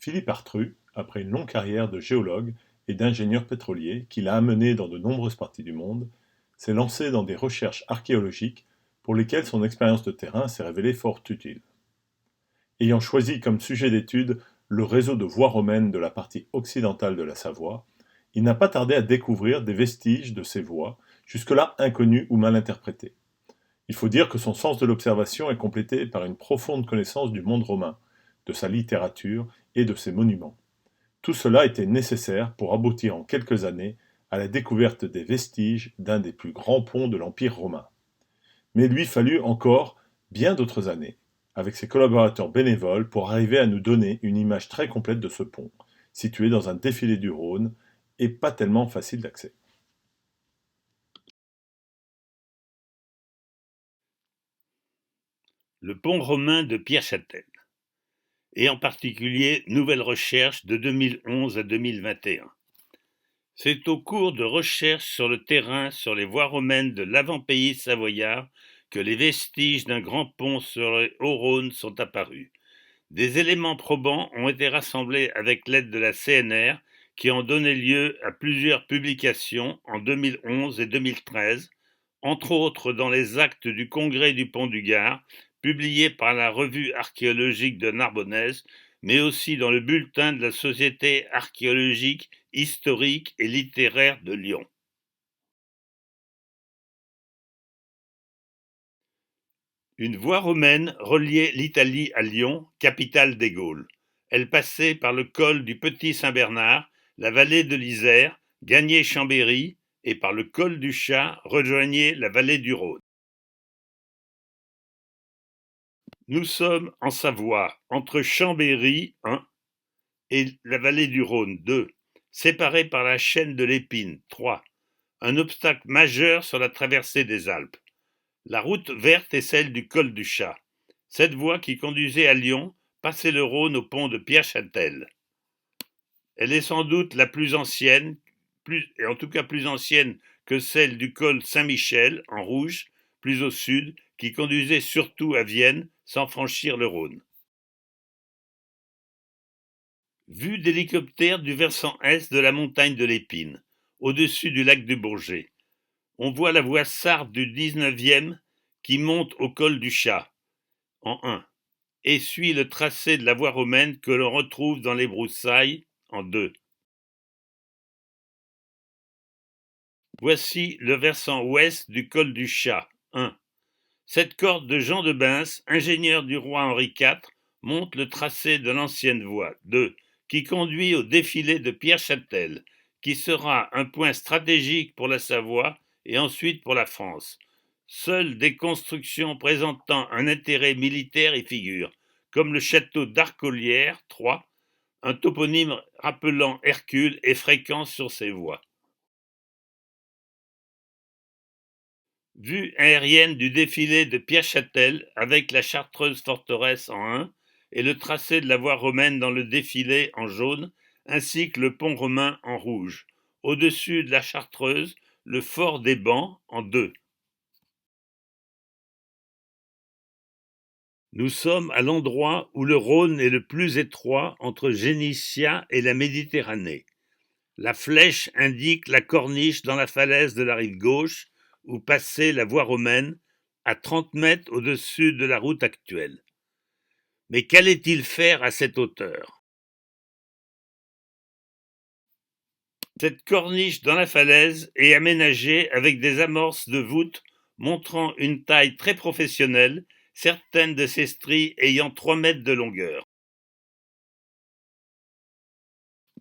Philippe Artru, après une longue carrière de géologue et d'ingénieur pétrolier qui l'a amené dans de nombreuses parties du monde, s'est lancé dans des recherches archéologiques pour lesquelles son expérience de terrain s'est révélée fort utile. Ayant choisi comme sujet d'étude le réseau de voies romaines de la partie occidentale de la Savoie, il n'a pas tardé à découvrir des vestiges de ces voies, jusque-là inconnues ou mal interprétées. Il faut dire que son sens de l'observation est complété par une profonde connaissance du monde romain, de sa littérature et de ses monuments. Tout cela était nécessaire pour aboutir en quelques années à la découverte des vestiges d'un des plus grands ponts de l'Empire romain. Mais il lui fallut encore bien d'autres années, avec ses collaborateurs bénévoles, pour arriver à nous donner une image très complète de ce pont, situé dans un défilé du Rhône et pas tellement facile d'accès. Le pont romain de Pierre-Châtel, et en particulier nouvelles recherches de 2011 à 2021. C'est au cours de recherches sur le terrain sur les voies romaines de l'avant-pays savoyard que les vestiges d'un grand pont sur le Haut-Rhône sont apparus. Des éléments probants ont été rassemblés avec l'aide de la CNR qui ont donné lieu à plusieurs publications en 2011 et 2013, entre autres dans les actes du Congrès du Pont du Gard, publié par la Revue archéologique de Narbonnaise, mais aussi dans le bulletin de la Société archéologique, historique et littéraire de Lyon. Une voie romaine reliait l'Italie à Lyon, capitale des Gaules. Elle passait par le col du Petit-Saint-Bernard, la vallée de l'Isère, gagnait Chambéry, et par le col du Chat rejoignait la vallée du Rhône. Nous sommes en Savoie, entre Chambéry 1 et la vallée du Rhône 2, séparés par la chaîne de l'Épine 3, un obstacle majeur sur la traversée des Alpes. La route verte est celle du col du Chat. Cette voie qui conduisait à Lyon passait le Rhône au pont de Pierre-Châtel. Elle est sans doute la plus ancienne, et en tout cas plus ancienne que celle du col Saint-Michel, en rouge, plus au sud, qui conduisait surtout à Vienne sans franchir le Rhône. Vue d'hélicoptère du versant est de la montagne de l'Épine, au-dessus du lac du Bourget. On voit la voie sarde du 19e qui monte au col du Chat, en 1, et suit le tracé de la voie romaine que l'on retrouve dans les broussailles, en 2. Voici le versant ouest du col du Chat, 1. Cette corde de Jean de Bins, ingénieur du roi Henri IV, montre le tracé de l'ancienne voie, 2, qui conduit au défilé de Pierre-Châtel, qui sera un point stratégique pour la Savoie et ensuite pour la France. Seules des constructions présentant un intérêt militaire y figurent, comme le château d'Arcolière, 3, un toponyme rappelant Hercule est fréquent sur ces voies. Vue aérienne du défilé de Pierre-Châtel avec la chartreuse forteresse en 1 et le tracé de la voie romaine dans le défilé en jaune, ainsi que le pont romain en rouge. Au-dessus de la chartreuse, le fort des Bancs en 2. Nous sommes à l'endroit où le Rhône est le plus étroit entre Génissia et la Méditerranée. La flèche indique la corniche dans la falaise de la rive gauche, où passait la voie romaine, à 30 mètres au-dessus de la route actuelle. Mais qu'allait-il faire à cette hauteur? Cette corniche dans la falaise est aménagée avec des amorces de voûte montrant une taille très professionnelle, certaines de ces stries ayant 3 mètres de longueur.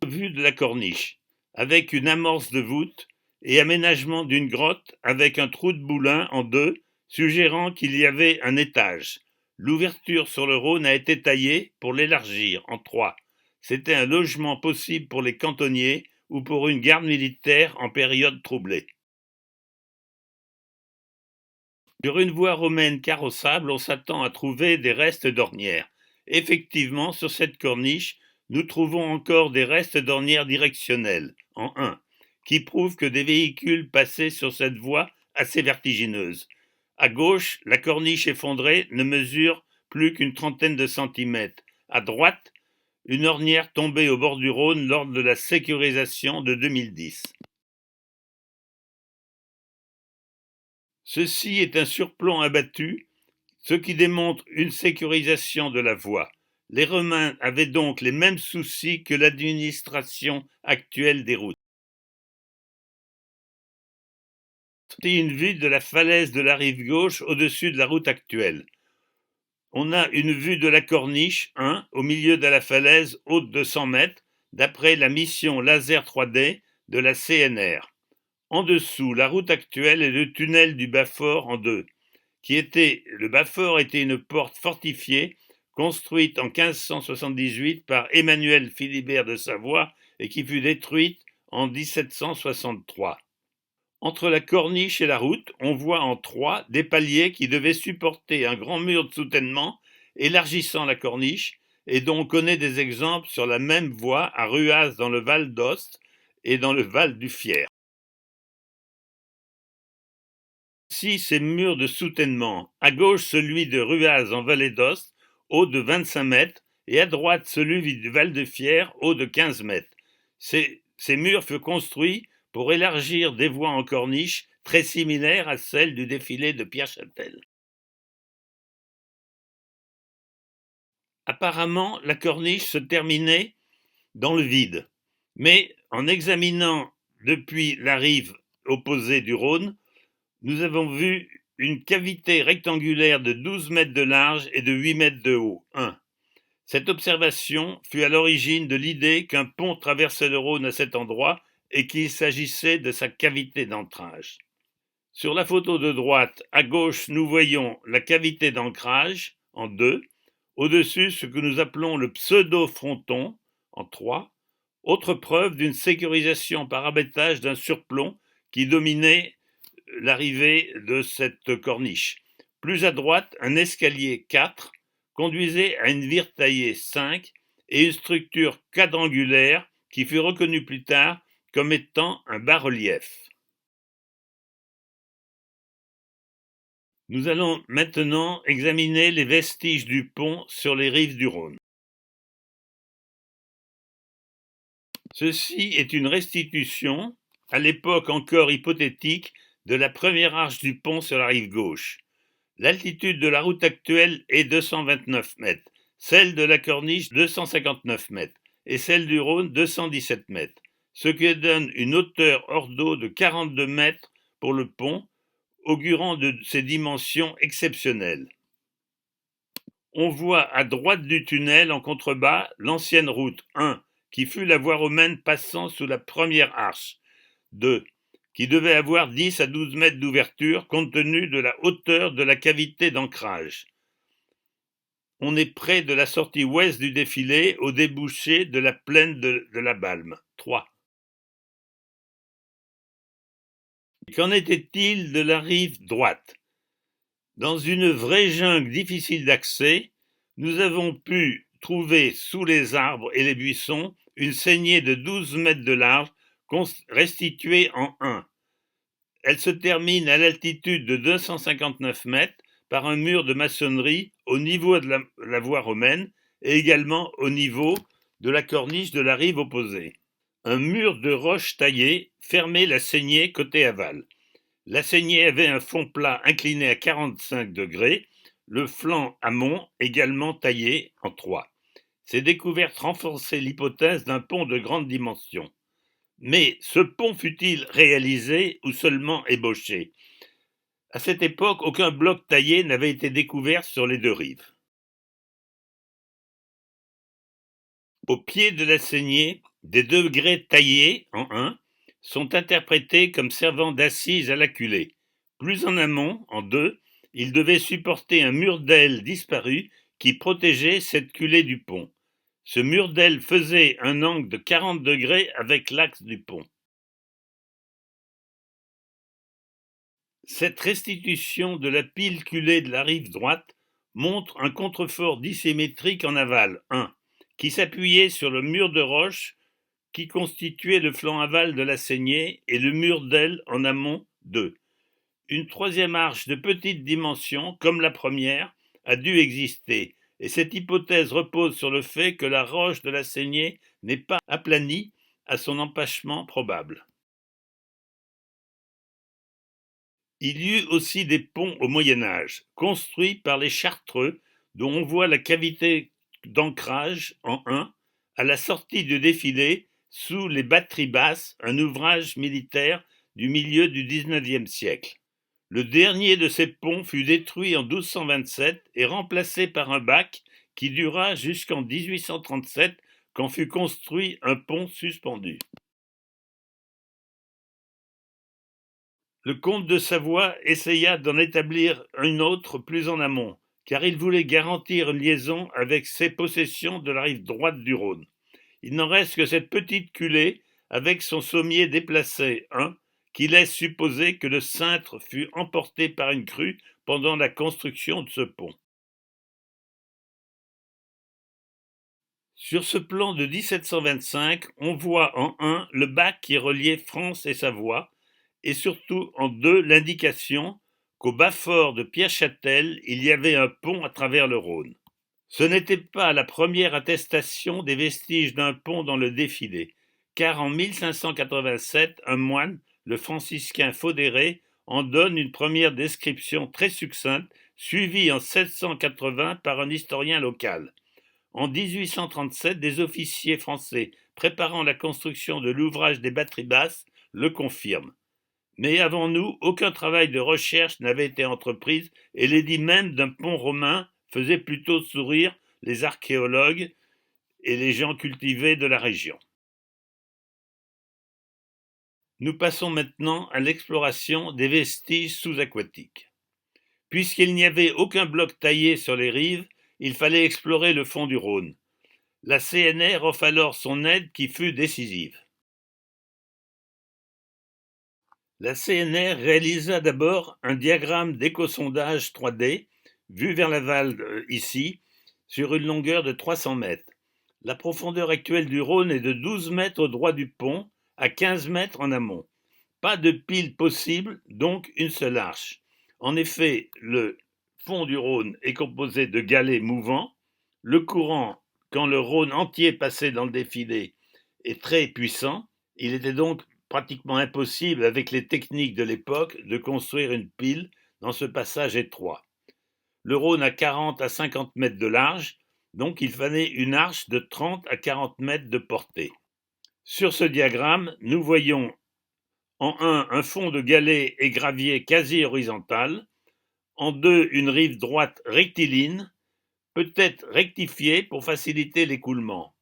Vue de la corniche, avec une amorce de voûte et aménagement d'une grotte avec un trou de boulin en 2, suggérant qu'il y avait un étage. L'ouverture sur le Rhône a été taillée pour l'élargir en 3. C'était un logement possible pour les cantonniers ou pour une garde militaire en période troublée. Sur une voie romaine carrossable, on s'attend à trouver des restes d'ornières. Effectivement, sur cette corniche, nous trouvons encore des restes d'ornières directionnelles, en 1, qui prouvent que des véhicules passaient sur cette voie assez vertigineuse. À gauche, la corniche effondrée ne mesure plus qu'une trentaine de centimètres. À droite, une ornière tombée au bord du Rhône lors de la sécurisation de 2010. Ceci est un surplomb abattu, ce qui démontre une sécurisation de la voie. Les Romains avaient donc les mêmes soucis que l'administration actuelle des routes. C'est une vue de la falaise de la rive gauche au-dessus de la route actuelle. On a une vue de la corniche, au milieu de la falaise haute de 100 mètres, d'après la mission laser 3D de la CNR. En dessous, la route actuelle et le tunnel du Bas-Fort en deux. Le Bas-Fort était une porte fortifiée construite en 1578 par Emmanuel Philibert de Savoie et qui fut détruite en 1763. Entre la corniche et la route, on voit en trois des paliers qui devaient supporter un grand mur de soutènement élargissant la corniche et dont on connaît des exemples sur la même voie à Ruaz dans le Val d'Ost et dans le Val du Fier. Ici, ces murs de soutènement. À gauche, celui de Ruaz en vallée d'Ost, haut de 25 mètres, et à droite, celui du Val de Fier, haut de 15 mètres. Ces murs furent construits pour élargir des voies en corniche très similaires à celles du défilé de Pierre-Châtel. Apparemment, la corniche se terminait dans le vide, mais en examinant depuis la rive opposée du Rhône, nous avons vu une cavité rectangulaire de 12 mètres de large et de 8 mètres de haut. Cette observation fut à l'origine de l'idée qu'un pont traversait le Rhône à cet endroit et qu'il s'agissait de sa cavité d'ancrage. Sur la photo de droite, à gauche, nous voyons la cavité d'ancrage en 2, au-dessus ce que nous appelons le pseudo-fronton en 3, autre preuve d'une sécurisation par abattage d'un surplomb qui dominait l'arrivée de cette corniche. Plus à droite, un escalier 4 conduisait à une vire taillée 5 et une structure quadrangulaire qui fut reconnue plus tard comme étant un bas-relief. Nous allons maintenant examiner les vestiges du pont sur les rives du Rhône. Ceci est une restitution, à l'époque encore hypothétique, de la première arche du pont sur la rive gauche. L'altitude de la route actuelle est 229 mètres, celle de la corniche 259 mètres et celle du Rhône 217 mètres, ce qui donne une hauteur hors d'eau de 42 mètres pour le pont, augurant de ses dimensions exceptionnelles. On voit à droite du tunnel en contrebas l'ancienne route 1, qui fut la voie romaine passant sous la première arche, 2, qui devait avoir 10 à 12 mètres d'ouverture compte tenu de la hauteur de la cavité d'ancrage. On est près de la sortie ouest du défilé au débouché de la plaine de la Balme. 3. Qu'en était-il de la rive droite? Dans une vraie jungle difficile d'accès, nous avons pu trouver sous les arbres et les buissons une saignée de 12 mètres de large restituée en 1. Elle se termine à l'altitude de 259 mètres par un mur de maçonnerie au niveau de la voie romaine et également au niveau de la corniche de la rive opposée. Un mur de roches taillées fermait la saignée côté aval. La saignée avait un fond plat incliné à 45 degrés, le flanc amont également taillé en 3. Ces découvertes renforçaient l'hypothèse d'un pont de grande dimension. Mais ce pont fut-il réalisé ou seulement ébauché? À cette époque, aucun bloc taillé n'avait été découvert sur les deux rives. Au pied de la saignée, des degrés taillés en 1 sont interprétés comme servant d'assises à la culée. Plus en amont, en 2, il devait supporter un mur d'aile disparu qui protégeait cette culée du pont. Ce mur d'aile faisait un angle de 40 degrés avec l'axe du pont. Cette restitution de la pile culée de la rive droite montre un contrefort dissymétrique en aval, 1, qui s'appuyait sur le mur de roche qui constituait le flanc aval de la saignée et le mur d'aile en amont, 2. Une troisième arche de petite dimension, comme la première, a dû exister. et cette hypothèse repose sur le fait que la roche de la saignée n'est pas aplanie à son empêchement probable. Il y eut aussi des ponts au Moyen Âge, construits par les Chartreux, dont on voit la cavité d'ancrage en 1 à la sortie du défilé sous les batteries basses, un ouvrage militaire du milieu du XIXe siècle. Le dernier de ces ponts fut détruit en 1227 et remplacé par un bac qui dura jusqu'en 1837 quand fut construit un pont suspendu. Le comte de Savoie essaya d'en établir une autre plus en amont, car il voulait garantir une liaison avec ses possessions de la rive droite du Rhône. Il n'en reste que cette petite culée avec son sommier déplacé, qui laisse supposer que le cintre fut emporté par une crue pendant la construction de ce pont. Sur ce plan de 1725, on voit en 1 le bac qui reliait France et Savoie, et surtout en 2 l'indication qu'au bas-fort de Pierre-Châtel, il y avait un pont à travers le Rhône. Ce n'était pas la première attestation des vestiges d'un pont dans le défilé, car en 1587, un moine, le franciscain Faudéré, en donne une première description très succincte, suivie en 1780 par un historien local. En 1837, des officiers français préparant la construction de l'ouvrage des batteries basses le confirment. Mais avant nous, aucun travail de recherche n'avait été entrepris et l'édit même d'un pont romain faisait plutôt sourire les archéologues et les gens cultivés de la région. Nous passons maintenant à l'exploration des vestiges sous-aquatiques. Puisqu'il n'y avait aucun bloc taillé sur les rives, il fallait explorer le fond du Rhône. La CNR offre alors son aide qui fut décisive. La CNR réalisa d'abord un diagramme d'échosondage 3D, vu vers l'aval ici, sur une longueur de 300 mètres. La profondeur actuelle du Rhône est de 12 mètres au droit du pont, à 15 mètres en amont. Pas de pile possible, donc une seule arche. En effet, le fond du Rhône est composé de galets mouvants. Le courant, quand le Rhône entier passait dans le défilé, est très puissant. Il était donc pratiquement impossible, avec les techniques de l'époque, de construire une pile dans ce passage étroit. Le Rhône a 40 à 50 mètres de large, donc il fallait une arche de 30 à 40 mètres de portée. Sur ce diagramme, nous voyons en 1 un fond de galets et gravier quasi horizontal, en 2 une rive droite rectiligne, peut-être rectifiée pour faciliter l'écoulement,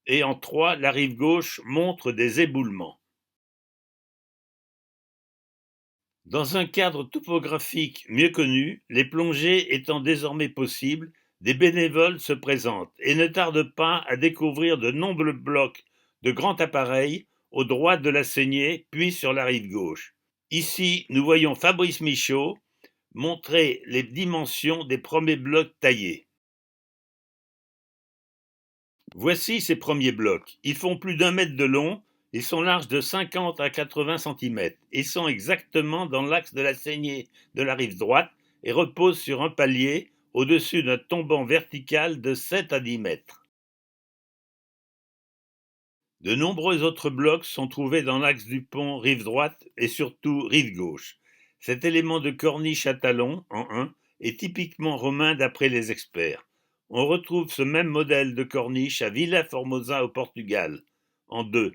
et en 3 la rive gauche montre des éboulements. Dans un cadre topographique mieux connu, les plongées étant désormais possibles, des bénévoles se présentent et ne tardent pas à découvrir de nombreux blocs de grands appareils au droit de la saignée, puis sur la rive gauche. Ici, nous voyons Fabrice Michaud montrer les dimensions des premiers blocs taillés. Voici ces premiers blocs. Ils font plus d'1 mètre de long. Ils sont larges de 50 à 80 cm. Ils sont exactement dans l'axe de la saignée de la rive droite et reposent sur un palier au-dessus d'un tombant vertical de 7 à 10 mètres. De nombreux autres blocs sont trouvés dans l'axe du pont rive droite et surtout rive gauche. Cet élément de corniche à talons, en 1, est typiquement romain d'après les experts. On retrouve ce même modèle de corniche à Villa Formosa au Portugal, en 2.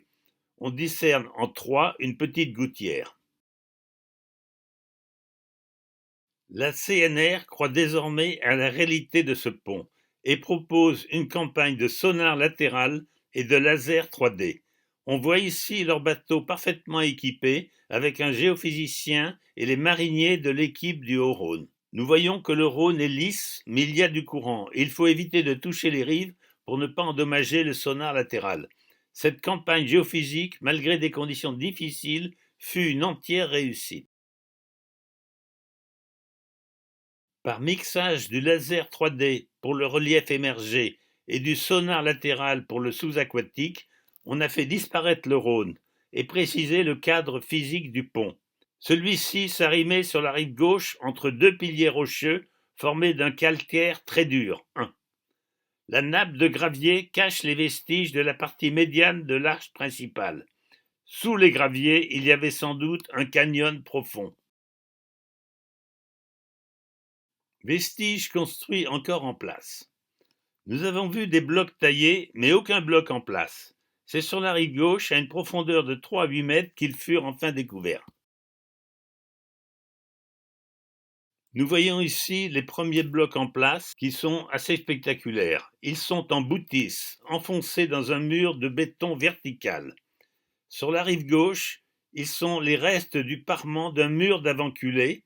On discerne en 3 une petite gouttière. La CNR croit désormais à la réalité de ce pont et propose une campagne de sonar latéral et de laser 3D. On voit ici leur bateau parfaitement équipé avec un géophysicien et les mariniers de l'équipe du Haut-Rhône. Nous voyons que le Rhône est lisse, mais il y a du courant. Il faut éviter de toucher les rives pour ne pas endommager le sonar latéral. Cette campagne géophysique, malgré des conditions difficiles, fut une entière réussite. Par mixage du laser 3D pour le relief émergé et du sonar latéral pour le sous-aquatique, on a fait disparaître le Rhône et précisé le cadre physique du pont. Celui-ci s'arrimait sur la rive gauche entre 2 piliers rocheux formés d'un calcaire très dur. La nappe de gravier cache les vestiges de la partie médiane de l'arche principale. Sous les graviers, il y avait sans doute un canyon profond. Vestiges construits encore en place. Nous avons vu des blocs taillés, mais aucun bloc en place. C'est sur la rive gauche, à une profondeur de 3 à 8 mètres, qu'ils furent enfin découverts. Nous voyons ici les premiers blocs en place qui sont assez spectaculaires. Ils sont en boutis, enfoncés dans un mur de béton vertical. Sur la rive gauche, ils sont les restes du parement d'un mur d'avant-culée,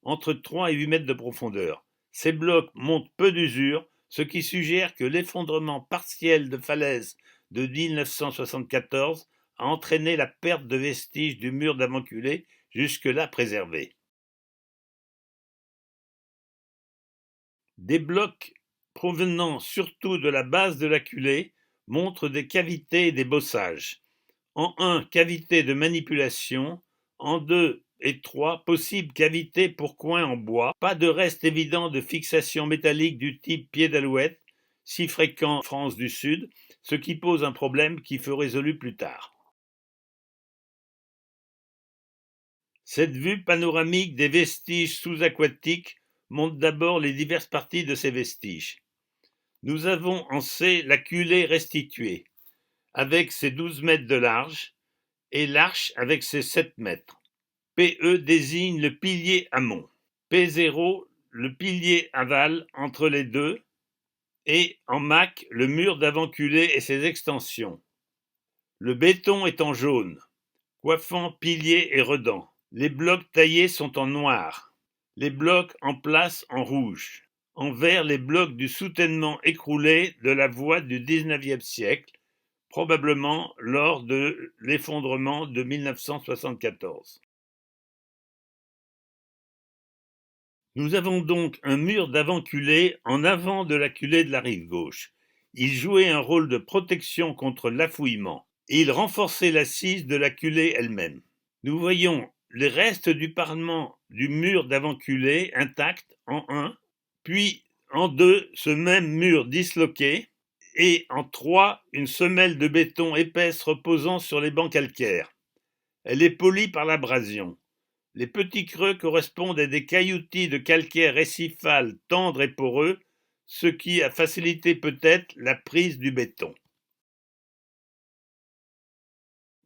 entre 3 et 8 mètres de profondeur. Ces blocs montrent peu d'usure, ce qui suggère que l'effondrement partiel de falaise de 1974 a entraîné la perte de vestiges du mur d'avant-culée jusque-là préservé. Des blocs provenant surtout de la base de la culée montrent des cavités et des bossages. En 1, cavité de manipulation. En 2 et 3, possible cavité pour coin en bois. Pas de reste évident de fixation métallique du type pied d'alouette, si fréquent en France du Sud, ce qui pose un problème qui fut résolu plus tard. Cette vue panoramique des vestiges sous-aquatiques montre d'abord les diverses parties de ces vestiges. Nous avons en C la culée restituée, avec ses 12 mètres de large, et l'arche avec ses 7 mètres. PE désigne le pilier amont, P0 le pilier aval entre les deux, et en MAC le mur d'avant-culée et ses extensions. Le béton est en jaune, coiffant pilier et redans. Les blocs taillés sont en noir, les blocs en place en rouge. En vert, les blocs du soutènement écroulé de la voie du XIXe siècle, probablement lors de l'effondrement de 1974. Nous avons donc un mur d'avant-culée en avant de la culée de la rive gauche. Il jouait un rôle de protection contre l'affouillement et il renforçait l'assise de la culée elle-même. Nous voyons les restes du parement du mur d'avant-culée intact en 1, puis en 2, ce même mur disloqué, et en 3, une semelle de béton épaisse reposant sur les bancs calcaires. Elle est polie par l'abrasion. Les petits creux correspondent à des cailloutis de calcaire récifal tendres et poreux, ce qui a facilité peut-être la prise du béton.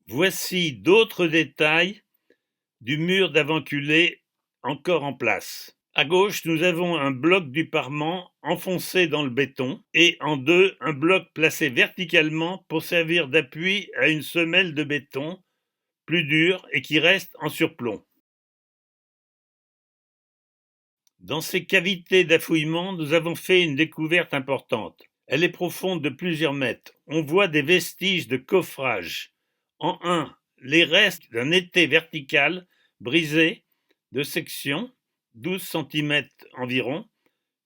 Voici d'autres détails du mur d'avant-culée encore en place. À gauche, nous avons un bloc du parement enfoncé dans le béton et en 2, un bloc placé verticalement pour servir d'appui à une semelle de béton plus dure et qui reste en surplomb. Dans ces cavités d'affouillement, nous avons fait une découverte importante. Elle est profonde de plusieurs mètres. On voit des vestiges de coffrage. En 1, les restes d'un étai vertical brisé de section, 12 cm environ,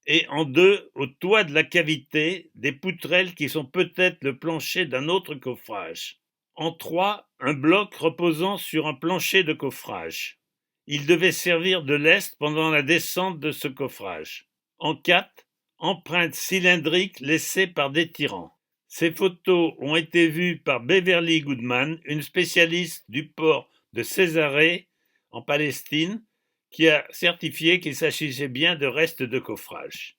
et en 2, au toit de la cavité, des poutrelles qui sont peut-être le plancher d'un autre coffrage. En 3, un bloc reposant sur un plancher de coffrage. Il devait servir de lest pendant la descente de ce coffrage. En 4, empreintes cylindriques laissées par des tyrans. Ces photos ont été vues par Beverly Goodman, une spécialiste du port de Césarée en Palestine, qui a certifié qu'il s'agissait bien de restes de coffrage.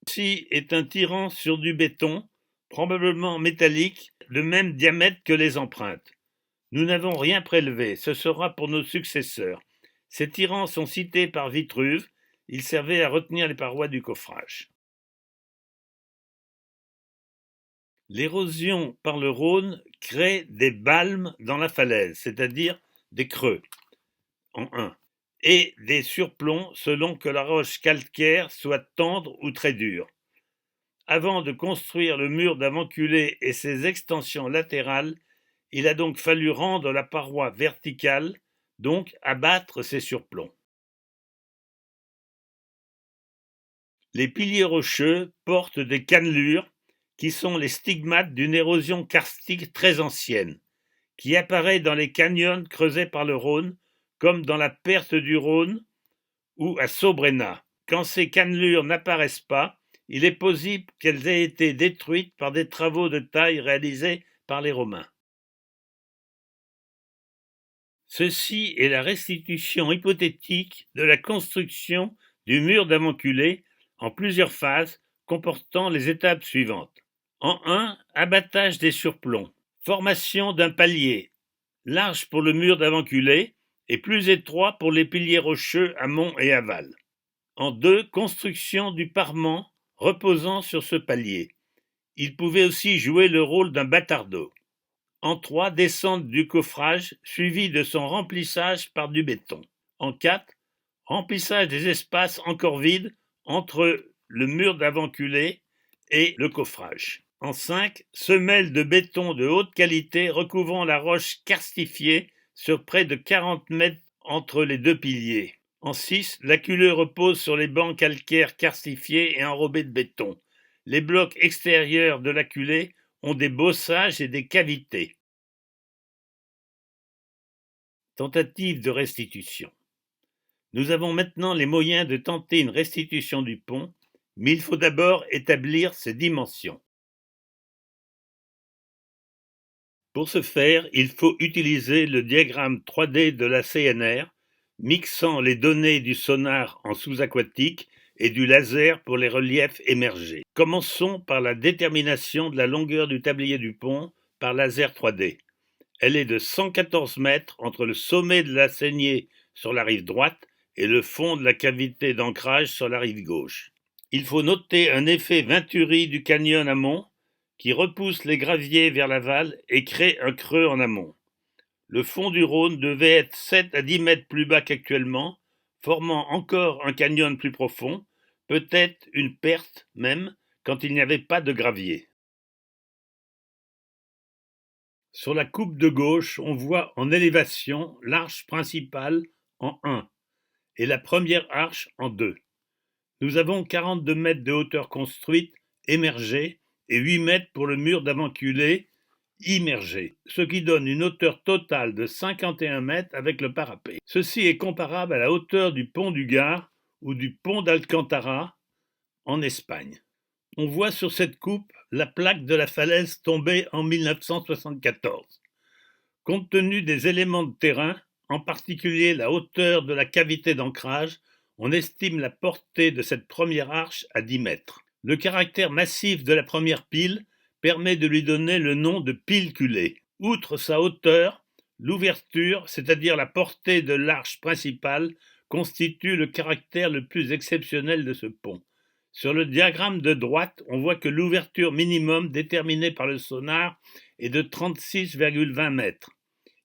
Ceci est un tyran sur du béton, probablement métallique, de même diamètre que les empreintes. Nous n'avons rien prélevé, ce sera pour nos successeurs. Ces tyrans sont cités par Vitruve, ils servaient à retenir les parois du coffrage. L'érosion par le Rhône crée des balmes dans la falaise, c'est-à-dire des creux, en 1, et des surplombs selon que la roche calcaire soit tendre ou très dure. Avant de construire le mur d'avant-culée et ses extensions latérales, il a donc fallu rendre la paroi verticale, donc abattre ses surplombs. Les piliers rocheux portent des cannelures qui sont les stigmates d'une érosion karstique très ancienne, qui apparaît dans les canyons creusés par le Rhône, comme dans la Perthe du Rhône ou à Sobrena, quand ces cannelures n'apparaissent pas, il est possible qu'elles aient été détruites par des travaux de taille réalisés par les Romains. Ceci est la restitution hypothétique de la construction du mur d'Aventculée en plusieurs phases comportant les étapes suivantes. En 1, abattage des surplombs, formation d'un palier, large pour le mur d'Aventculée et plus étroit pour les piliers rocheux amont et aval. En 2, construction du parement reposant sur ce palier. Il pouvait aussi jouer le rôle d'un bâtardeau. En 3, descente du coffrage suivi de son remplissage par du béton. En 4, remplissage des espaces encore vides entre le mur d'Aventculée et le coffrage. En 5, semelle de béton de haute qualité recouvrant la roche karstifiée sur près de 40 mètres entre les deux piliers. En 6, la culée repose sur les bancs calcaires karstifiés et enrobés de béton. Les blocs extérieurs de la culée ont des bossages et des cavités. Tentative de restitution. Nous avons maintenant les moyens de tenter une restitution du pont, mais il faut d'abord établir ses dimensions. Pour ce faire, il faut utiliser le diagramme 3D de la CNR, mixant les données du sonar en sous-aquatique et du laser pour les reliefs émergés. Commençons par la détermination de la longueur du tablier du pont par laser 3D. Elle est de 114 mètres entre le sommet de la saignée sur la rive droite et le fond de la cavité d'ancrage sur la rive gauche. Il faut noter un effet Venturi du canyon amont qui repousse les graviers vers l'aval et crée un creux en amont. Le fond du Rhône devait être 7 à 10 mètres plus bas qu'actuellement, formant encore un canyon plus profond, peut-être une perte même, quand il n'y avait pas de gravier. Sur la coupe de gauche, on voit en élévation l'arche principale en 1 et la première arche en 2. Nous avons 42 mètres de hauteur construite, émergée, et 8 mètres pour le mur d'Aventculée, immergé, ce qui donne une hauteur totale de 51 mètres avec le parapet. Ceci est comparable à la hauteur du pont du Gard ou du pont d'Alcantara en Espagne. On voit sur cette coupe la plaque de la falaise tombée en 1974. Compte tenu des éléments de terrain, en particulier la hauteur de la cavité d'ancrage, on estime la portée de cette première arche à 10 mètres. Le caractère massif de la première pile permet de lui donner le nom de pile culée. Outre sa hauteur, l'ouverture, c'est-à-dire la portée de l'arche principale, constitue le caractère le plus exceptionnel de ce pont. Sur le diagramme de droite, on voit que l'ouverture minimum déterminée par le sonar est de 36,20 mètres.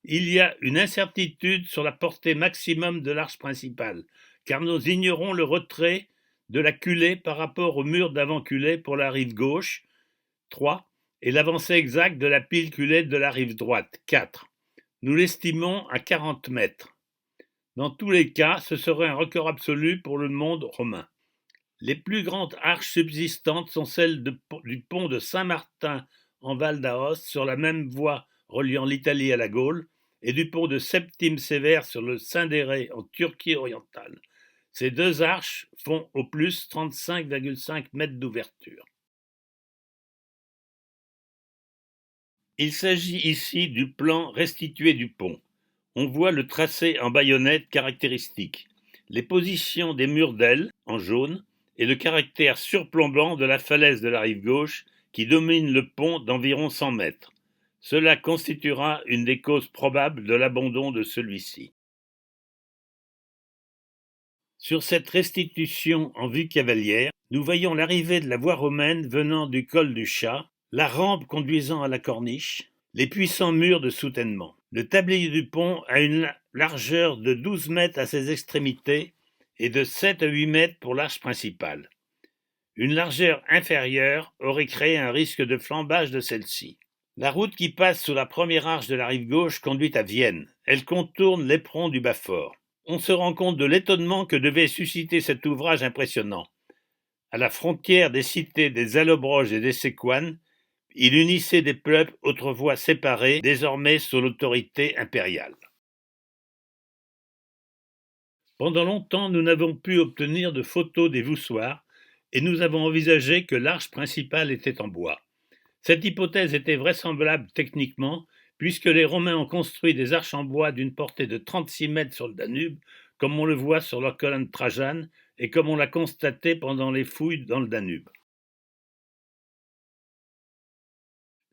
Il y a une incertitude sur la portée maximum de l'arche principale, car nous ignorons le retrait de la culée par rapport au mur d'Aventculée pour la rive gauche, 3, et l'avancée exacte de la pile culée de la rive droite, 4. Nous l'estimons à 40 mètres. Dans tous les cas, ce serait un record absolu pour le monde romain. Les plus grandes arches subsistantes sont celles du pont de Saint-Martin en Val d'Aoste sur la même voie reliant l'Italie à la Gaule et du pont de Septime Sévère sur le Saint-Déré en Turquie orientale. Ces deux arches font au plus 35,5 mètres d'ouverture. Il s'agit ici du plan restitué du pont. On voit le tracé en baïonnette caractéristique, les positions des murs d'ailes en jaune et le caractère surplombant de la falaise de la rive gauche qui domine le pont d'environ 100 mètres. Cela constituera une des causes probables de l'abandon de celui-ci. Sur cette restitution en vue cavalière, nous voyons l'arrivée de la voie romaine venant du col du Chat, la rampe conduisant à la corniche, les puissants murs de soutènement. Le tablier du pont a une largeur de 12 mètres à ses extrémités et de 7 à 8 mètres pour l'arche principale. Une largeur inférieure aurait créé un risque de flambage de celle-ci. La route qui passe sous la première arche de la rive gauche conduit à Vienne. Elle contourne l'éperon du Bas-Fort. On se rend compte de l'étonnement que devait susciter cet ouvrage impressionnant. À la frontière des cités des Allobroges et des Séquanes, il unissait des peuples autrefois séparés, désormais sous l'autorité impériale. Pendant longtemps, nous n'avons pu obtenir de photos des voussoirs et nous avons envisagé que l'arche principale était en bois. Cette hypothèse était vraisemblable techniquement, puisque les Romains ont construit des arches en bois d'une portée de 36 mètres sur le Danube, comme on le voit sur leur colonne Trajane et comme on l'a constaté pendant les fouilles dans le Danube.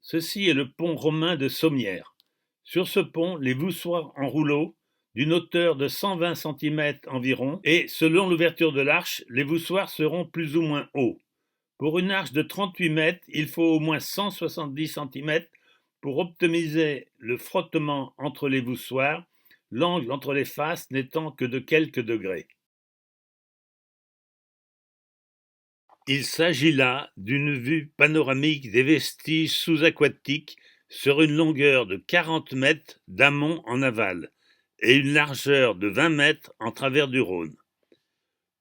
Ceci est le pont romain de Sommières. Sur ce pont, les voussoirs en rouleau, d'une hauteur de 120 cm environ, et selon l'ouverture de l'arche, les voussoirs seront plus ou moins hauts. Pour une arche de 38 mètres, il faut au moins 170 cm pour optimiser le frottement entre les voussoirs, l'angle entre les faces n'étant que de quelques degrés. Il s'agit là d'une vue panoramique des vestiges sous-aquatiques sur une longueur de 40 mètres d'amont en aval et une largeur de 20 mètres en travers du Rhône.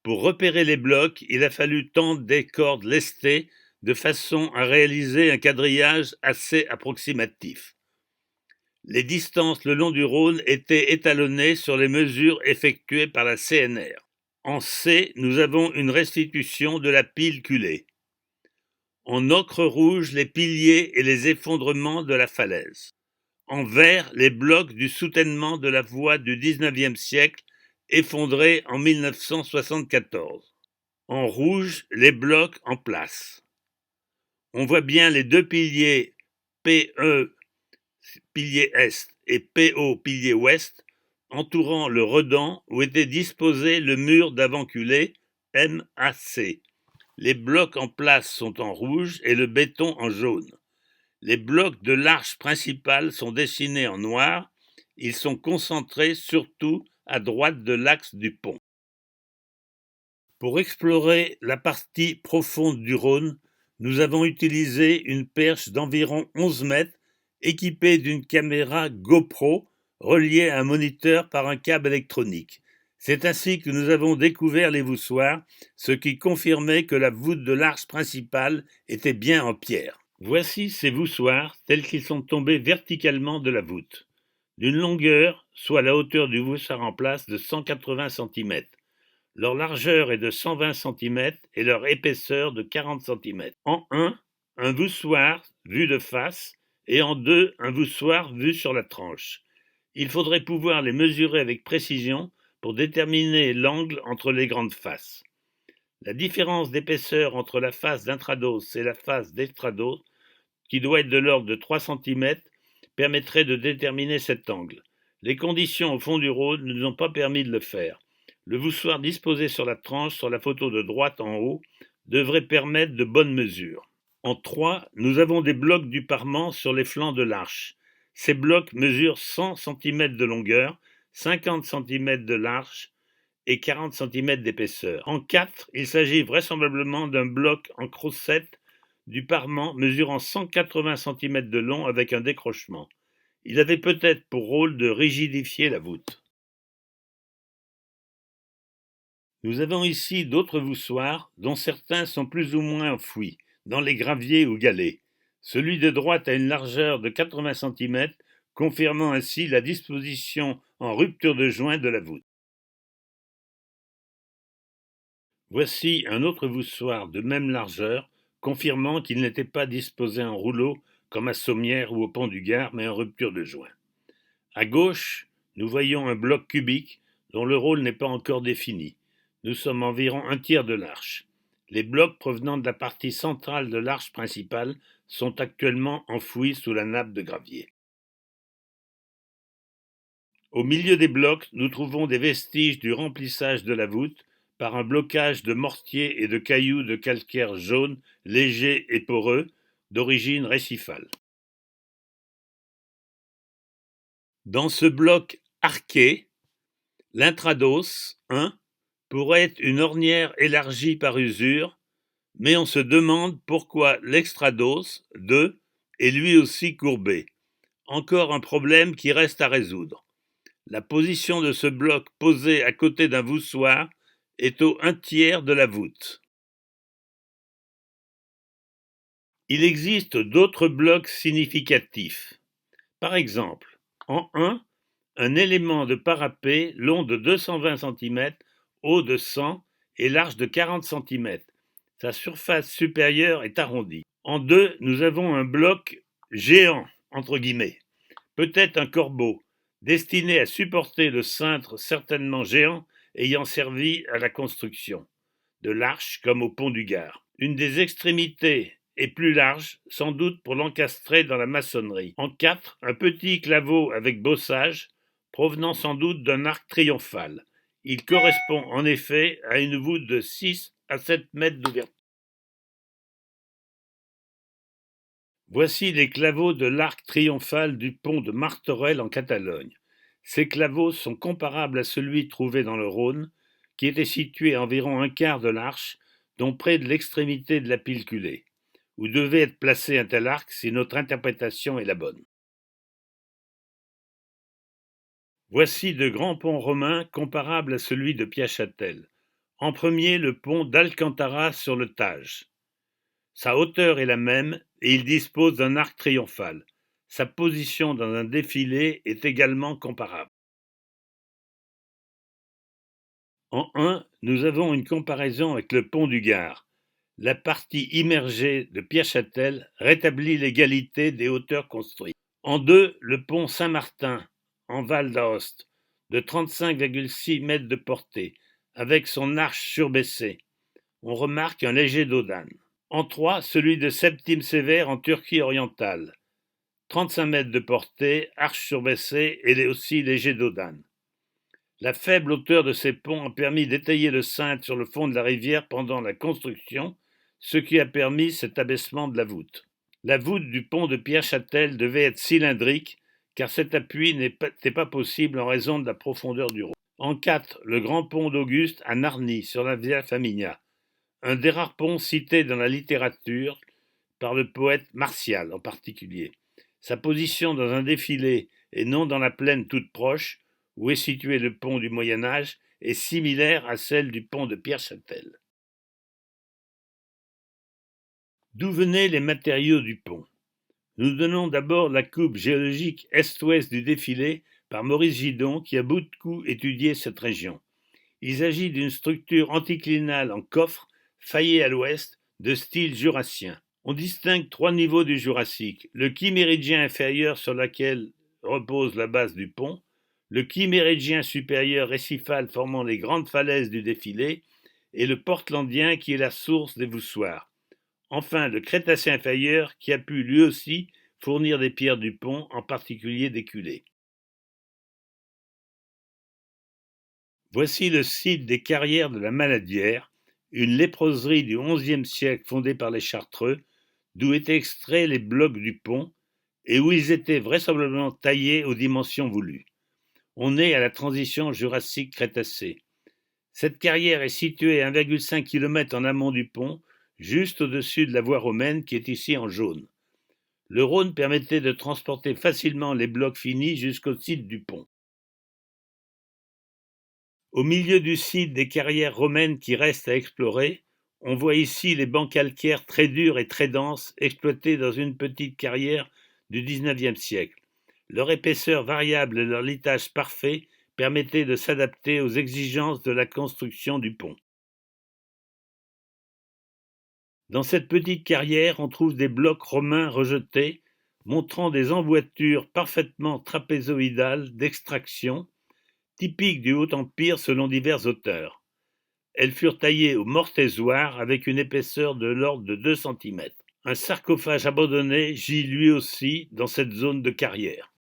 Pour repérer les blocs, il a fallu tendre des cordes lestées de façon à réaliser un quadrillage assez approximatif. Les distances le long du Rhône étaient étalonnées sur les mesures effectuées par la CNR. En C, nous avons une restitution de la pile culée. En ocre rouge, les piliers et les effondrements de la falaise. En vert, les blocs du soutènement de la voie du XIXe siècle, effondrés en 1974. En rouge, les blocs en place. On voit bien les deux piliers PE, pilier Est, et PO, pilier Ouest, entourant le redan où était disposé le mur d'avant-culée MAC. Les blocs en place sont en rouge et le béton en jaune. Les blocs de l'arche principale sont dessinés en noir. Ils sont concentrés surtout à droite de l'axe du pont. Pour explorer la partie profonde du Rhône, nous avons utilisé une perche d'environ 11 mètres équipée d'une caméra GoPro reliée à un moniteur par un câble électronique. C'est ainsi que nous avons découvert les voussoirs, ce qui confirmait que la voûte de l'arche principale était bien en pierre. Voici ces voussoirs tels qu'ils sont tombés verticalement de la voûte, d'une longueur, soit la hauteur du voussoir en place, de 180 cm. Leur largeur est de 120 cm et leur épaisseur de 40 cm. En 1, un voussoir vu de face, et en 2, un voussoir vu sur la tranche. Il faudrait pouvoir les mesurer avec précision pour déterminer l'angle entre les grandes faces. La différence d'épaisseur entre la face d'intrados et la face d'extrados, qui doit être de l'ordre de 3 cm, permettrait de déterminer cet angle. Les conditions au fond du Rhône ne nous ont pas permis de le faire. Le voussoir disposé sur la tranche, sur la photo de droite en haut, devrait permettre de bonnes mesures. En 3, nous avons des blocs du parement sur les flancs de l'arche. Ces blocs mesurent 100 cm de longueur, 50 cm de large et 40 cm d'épaisseur. En 4, il s'agit vraisemblablement d'un bloc en crossette du parement mesurant 180 cm de long avec un décrochement. Il avait peut-être pour rôle de rigidifier la voûte. Nous avons ici d'autres voussoirs, dont certains sont plus ou moins enfouis, dans les graviers ou galets. Celui de droite a une largeur de 80 cm, confirmant ainsi la disposition en rupture de joint de la voûte. Voici un autre voussoir de même largeur, confirmant qu'il n'était pas disposé en rouleau, comme à Sommières ou au pont du Gard, mais en rupture de joint. À gauche, nous voyons un bloc cubique dont le rôle n'est pas encore défini. Nous sommes environ un tiers de l'arche. Les blocs provenant de la partie centrale de l'arche principale sont actuellement enfouis sous la nappe de gravier. Au milieu des blocs, nous trouvons des vestiges du remplissage de la voûte par un blocage de mortier et de cailloux de calcaire jaune, léger et poreux, d'origine récifale. Dans ce bloc arqué, l'intrados 1 pourrait être une ornière élargie par usure, mais on se demande pourquoi l'extrados 2 est lui aussi courbé. Encore un problème qui reste à résoudre. La position de ce bloc posé à côté d'un voussoir est au 1/3 de la voûte. Il existe d'autres blocs significatifs. Par exemple, en 1, un élément de parapet long de 220 cm, haut de 100 et large de 40 cm. Sa surface supérieure est arrondie. En deux, nous avons un bloc géant, entre guillemets, peut-être un corbeau, destiné à supporter le cintre certainement géant ayant servi à la construction de l'arche comme au pont du Gard. Une des extrémités est plus large, sans doute pour l'encastrer dans la maçonnerie. En quatre, un petit claveau avec bossage, provenant sans doute d'un arc triomphal. Il correspond en effet à une voûte de 6 à 7 mètres d'ouverture. Voici les claveaux de l'arc triomphal du pont de Martorell en Catalogne. Ces claveaux sont comparables à celui trouvé dans le Rhône, qui était situé à environ un quart de l'arche, dont près de l'extrémité de la pile culée, où devait être placé un tel arc si notre interprétation est la bonne. Voici de grands ponts romains comparables à celui de Piachâtel. En premier, le pont d'Alcantara sur le Tage. Sa hauteur est la même et il dispose d'un arc triomphal. Sa position dans un défilé est également comparable. En 1, nous avons une comparaison avec le pont du Gard. La partie immergée de Piachâtel rétablit l'égalité des hauteurs construites. En 2, le pont Saint-Martin, en Val d'Aoste, de 35,6 mètres de portée, avec son arche surbaissée. On remarque un léger dodane. En 3, celui de Septime Sévère en Turquie orientale, 35 mètres de portée, arche surbaissée et aussi léger dodane. La faible hauteur de ces ponts a permis d'étayer le cintre sur le fond de la rivière pendant la construction, ce qui a permis cet abaissement de la voûte. La voûte du pont de Pierre-Châtel devait être cylindrique, car cet appui n'était pas possible en raison de la profondeur du Rhône. En 4, le grand pont d'Auguste à Narny, sur la Via Flaminia, un des rares ponts cités dans la littérature par le poète Martial en particulier. Sa position dans un défilé et non dans la plaine toute proche, où est situé le pont du Moyen-Âge, est similaire à celle du pont de Pierre-Châtel. D'où venaient les matériaux du pont? Nous donnons d'abord la coupe géologique est-ouest du défilé par Maurice Gidon qui a beaucoup étudié cette région. Il s'agit d'une structure anticlinale en coffre, faillée à l'ouest, de style jurassien. On distingue 3 niveaux du Jurassique, le quai méridien inférieur sur lequel repose la base du pont, le quai méridien supérieur récifal formant les grandes falaises du défilé, et le portlandien qui est la source des voussoirs. Enfin, le Crétacé inférieur qui a pu lui aussi fournir des pierres du pont, en particulier des culées. Voici le site des carrières de la Maladière, une léproserie du XIe siècle fondée par les Chartreux, d'où étaient extraits les blocs du pont et où ils étaient vraisemblablement taillés aux dimensions voulues. On est à la transition Jurassique-Crétacé. Cette carrière est située à 1,5 km en amont du pont, juste au-dessus de la voie romaine qui est ici en jaune. Le Rhône permettait de transporter facilement les blocs finis jusqu'au site du pont. Au milieu du site des carrières romaines qui restent à explorer, on voit ici les bancs calcaires très durs et très denses exploités dans une petite carrière du XIXe siècle. Leur épaisseur variable et leur litage parfait permettaient de s'adapter aux exigences de la construction du pont. Dans cette petite carrière, on trouve des blocs romains rejetés, montrant des emboîtures parfaitement trapézoïdales d'extraction, typiques du Haut-Empire selon divers auteurs. Elles furent taillées au mortaisoir avec une épaisseur de l'ordre de 2 cm. Un sarcophage abandonné gît lui aussi dans cette zone de carrière.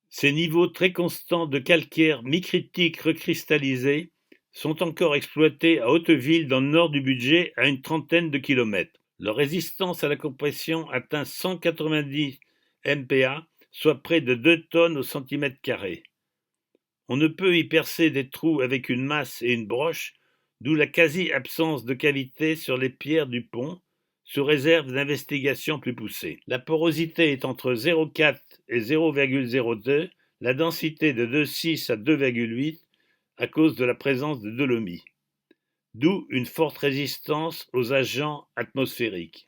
Ces niveaux très constants de calcaire micritique recristallisé sont encore exploités à Hauteville dans le nord du Budget à une trentaine de kilomètres. Leur résistance à la compression atteint 190 MPa, soit près de 2 tonnes au centimètre carré. On ne peut y percer des trous avec une masse et une broche, d'où la quasi-absence de cavité sur les pierres du pont, sous réserve d'investigations plus poussées. La porosité est entre 0,4 et 0,02, la densité de 2,6 à 2,8 à cause de la présence de dolomie, d'où une forte résistance aux agents atmosphériques.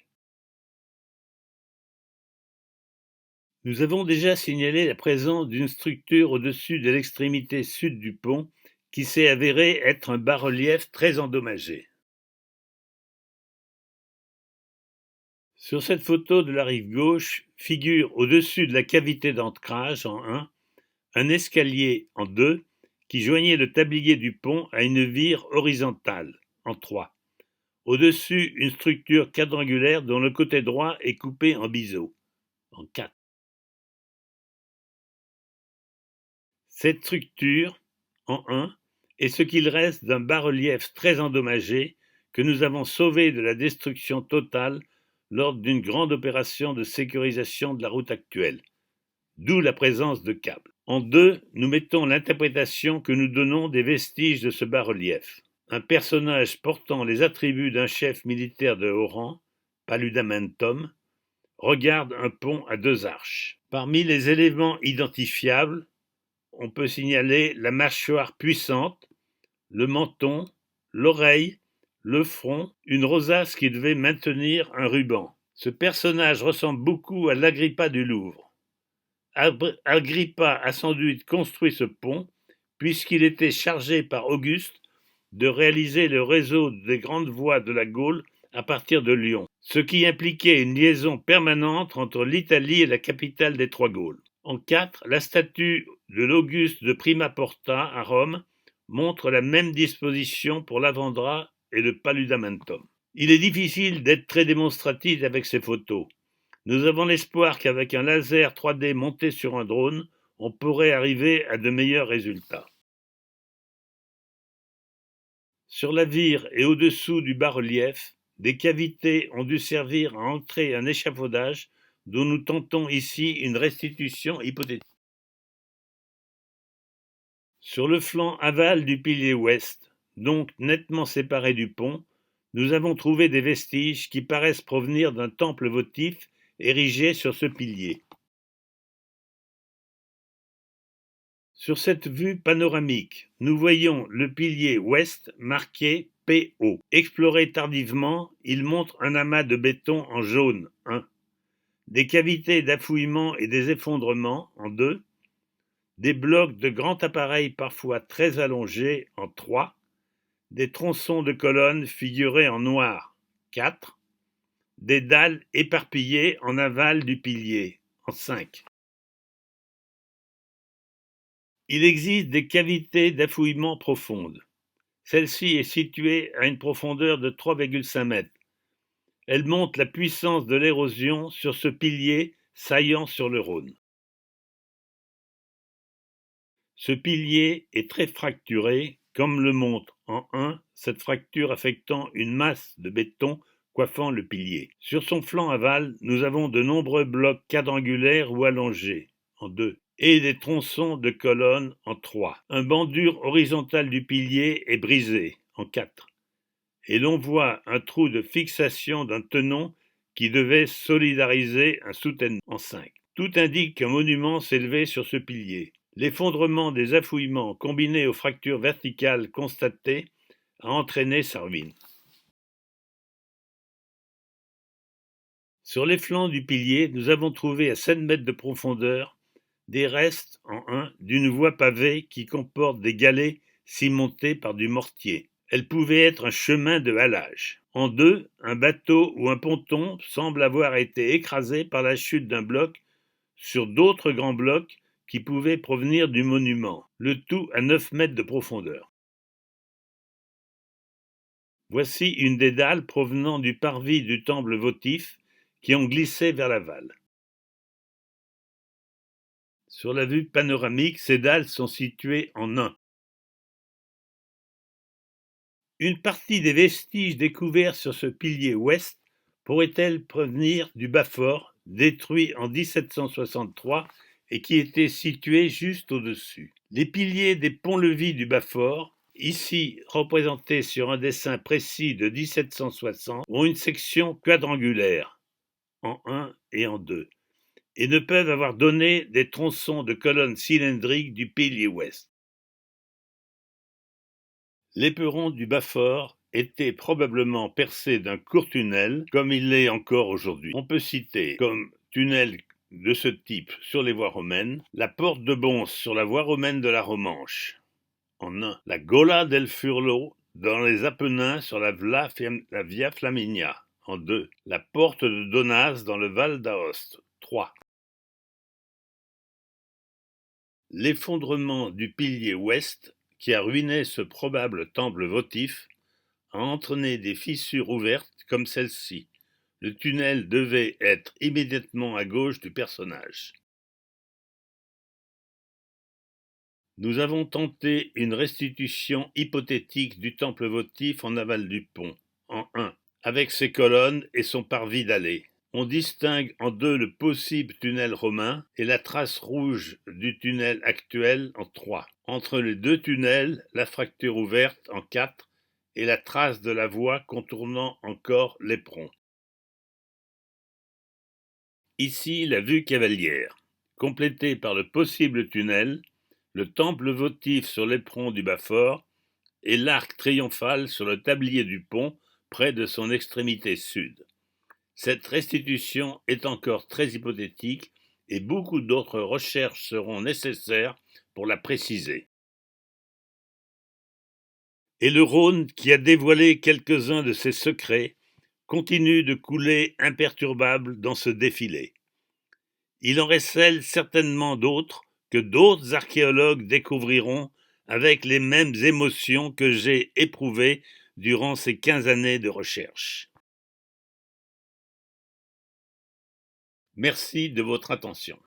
Nous avons déjà signalé la présence d'une structure au-dessus de l'extrémité sud du pont qui s'est avérée être un bas-relief très endommagé. Sur cette photo de la rive gauche figure au-dessus de la cavité d'ancrage en 1 un escalier en 2 qui joignait le tablier du pont à une vire horizontale en 3. Au-dessus, une structure quadrangulaire dont le côté droit est coupé en biseau en 4. Cette structure, en 1, est ce qu'il reste d'un bas-relief très endommagé que nous avons sauvé de la destruction totale lors d'une grande opération de sécurisation de la route actuelle, d'où la présence de câbles. En 2, nous mettons l'interprétation que nous donnons des vestiges de ce bas-relief. Un personnage portant les attributs d'un chef militaire de haut rang, paludamentum, regarde un pont à 2 arches. Parmi les éléments identifiables, on peut signaler la mâchoire puissante, le menton, l'oreille, le front, une rosace qui devait maintenir un ruban. Ce personnage ressemble beaucoup à l'Agrippa du Louvre. Agrippa a sans doute construit ce pont puisqu'il était chargé par Auguste de réaliser le réseau des grandes voies de la Gaule à partir de Lyon, ce qui impliquait une liaison permanente entre l'Italie et la capitale des Trois Gaules. En 4, la statue de l'Auguste de Prima Porta à Rome montre la même disposition pour l'avant-bras et le paludamentum. Il est difficile d'être très démonstratif avec ces photos. Nous avons l'espoir qu'avec un laser 3D monté sur un drone, on pourrait arriver à de meilleurs résultats. Sur la vire et au-dessous du bas-relief, des cavités ont dû servir à entrer un échafaudage dont nous tentons ici une restitution hypothétique. Sur le flanc aval du pilier ouest, donc nettement séparé du pont, nous avons trouvé des vestiges qui paraissent provenir d'un temple votif érigé sur ce pilier. Sur cette vue panoramique, nous voyons le pilier ouest marqué PO. Exploré tardivement, il montre un amas de béton en jaune 1, des cavités d'affouillement et des effondrements en 2, des blocs de grands appareils parfois très allongés en 3, des tronçons de colonnes figurés en noir 4, des dalles éparpillées en aval du pilier en 5. Il existe des cavités d'affouillement profondes. Celle-ci est située à une profondeur de 3,5 mètres. Elle montre la puissance de l'érosion sur ce pilier saillant sur le Rhône. Ce pilier est très fracturé, comme le montre en 1 cette fracture affectant une masse de béton coiffant le pilier. Sur son flanc aval, nous avons de nombreux blocs quadrangulaires ou allongés en 2 et des tronçons de colonnes en 3. Un banc dur horizontal du pilier est brisé en 4 et l'on voit un trou de fixation d'un tenon qui devait solidariser un soutènement en 5. Tout indique qu'un monument s'élevait sur ce pilier. L'effondrement des affouillements combiné aux fractures verticales constatées a entraîné sa ruine. Sur les flancs du pilier, nous avons trouvé à 7 mètres de profondeur des restes en 1 d'une voie pavée qui comporte des galets cimentés par du mortier. Elle pouvait être un chemin de halage. En 2, un bateau ou un ponton semble avoir été écrasé par la chute d'un bloc sur d'autres grands blocs qui pouvaient provenir du monument, le tout à 9 mètres de profondeur. Voici une des dalles provenant du parvis du temple votif qui ont glissé vers l'aval. Sur la vue panoramique, ces dalles sont situées en 1. Une partie des vestiges découverts sur ce pilier ouest pourrait-elle provenir du bas-fort, détruit en 1763 et qui était situé juste au-dessus. Les piliers des ponts-levis du bas-fort, ici représentés sur un dessin précis de 1760, ont une section quadrangulaire, en 1 et en 2, et ne peuvent avoir donné des tronçons de colonnes cylindriques du pilier ouest. L'éperon du bas-fort était probablement percé d'un court tunnel, comme il l'est encore aujourd'hui. On peut citer comme tunnel de ce type sur les voies romaines, la porte de Bons sur la voie romaine de la Romanche. En 1. La Gola del Furlo dans les Apennins sur la Via Flaminia. En 2. La porte de Donaz dans le Val d'Aoste. 3. L'effondrement du pilier ouest, qui a ruiné ce probable temple votif, a entraîné des fissures ouvertes comme celle-ci. Le tunnel devait être immédiatement à gauche du personnage. Nous avons tenté une restitution hypothétique du temple votif en aval du pont, en 1, avec ses colonnes et son parvis d'allées. On distingue en 2 le possible tunnel romain et la trace rouge du tunnel actuel en 3. Entre les deux tunnels, la fracture ouverte en 4 et la trace de la voie contournant encore l'éperon. Ici la vue cavalière, complétée par le possible tunnel, le temple votif sur l'éperon du bas-fort et l'arc triomphal sur le tablier du pont près de son extrémité sud. Cette restitution est encore très hypothétique et beaucoup d'autres recherches seront nécessaires pour la préciser. Et le Rhône, qui a dévoilé quelques-uns de ses secrets, continue de couler imperturbable dans ce défilé. Il en recèle certainement d'autres que d'autres archéologues découvriront avec les mêmes émotions que j'ai éprouvées durant ces 15 années de recherche. Merci de votre attention.